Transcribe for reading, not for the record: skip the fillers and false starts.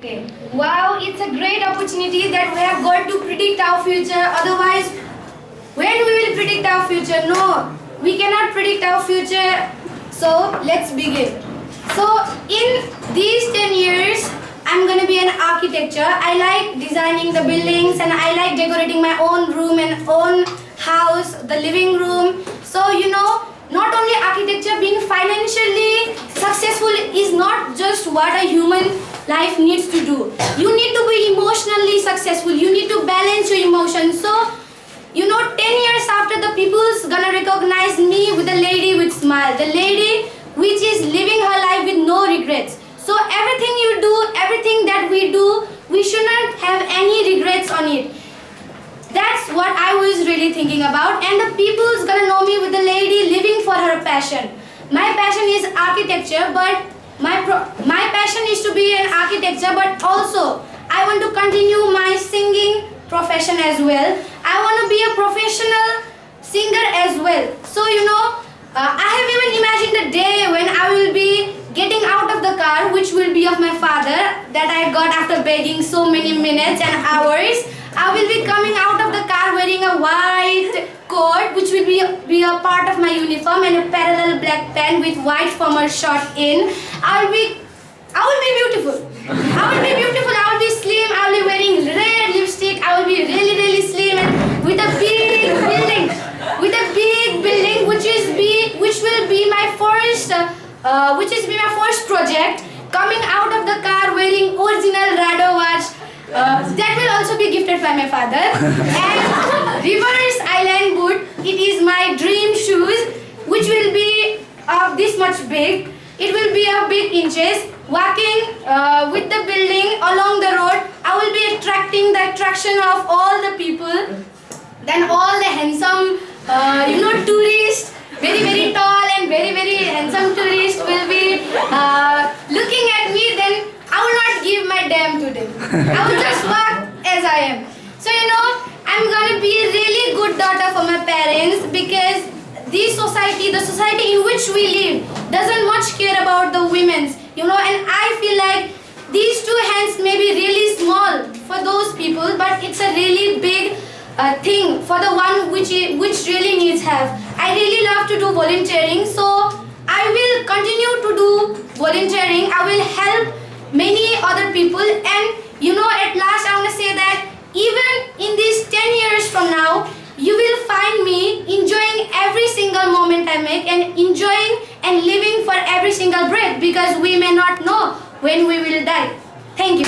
Okay. Wow, it's a great opportunity that we have got to predict our future. Otherwise, when we will predict our future? No, we cannot predict our future. So let's begin. So in these 10 years, I'm going to be an architecture. I like designing the buildings and I like decorating my own room and own house, the living room. So not only architecture, being financially successful is not just what a human life needs to do. You need to be emotionally successful. You need to balance your emotions. So 10 years after, the people's gonna recognize me with a lady with smile, the lady which is living her life with no regrets. So everything you do, everything that we do, we should not have any regrets on it. That's what I was really thinking about, and the people's gonna know me with the lady living for her passion. My passion is architecture, but my passion is to be an architecture, but also I want to continue my singing profession as well. I want to be a professional singer as well. So I have even imagined a day when I will be getting out of the car, which will be of my father, that I got after begging so many minutes and hours. I will be coming out of the car wearing a white coat, which will be a part of my uniform, and a parallel black pant with white formal short in. I will be beautiful. I will be beautiful. I will be slim. I will be wearing red lipstick. I will be really, really slim, and with a big building, which will be my first project. Coming out of the car wearing original Rado watch. That will also be gifted by my father. And Reverse Island boot. It is my dream shoes, which will be this much big. It will be of big inches. Walking with the building along the road, I will be attracting the attraction of all the people. Then all the handsome, tourists, very, very tall and very, very handsome tourists will be looking at me. Then I will not give my damn to them. I will just walk as I am. So I'm gonna be a really good daughter for my parents, because the society in which we live doesn't much care about the women's, and I feel like these two hands may be really small for those people, but it's a really big thing for the one which really needs help. I really love to do volunteering, so I will continue to do volunteering. I will help many other people, and at last I want to say that even in these 10 years from now, you will find me enjoying every single moment I make, and enjoying and living for every single breath, because we may not know when we will die. Thank you.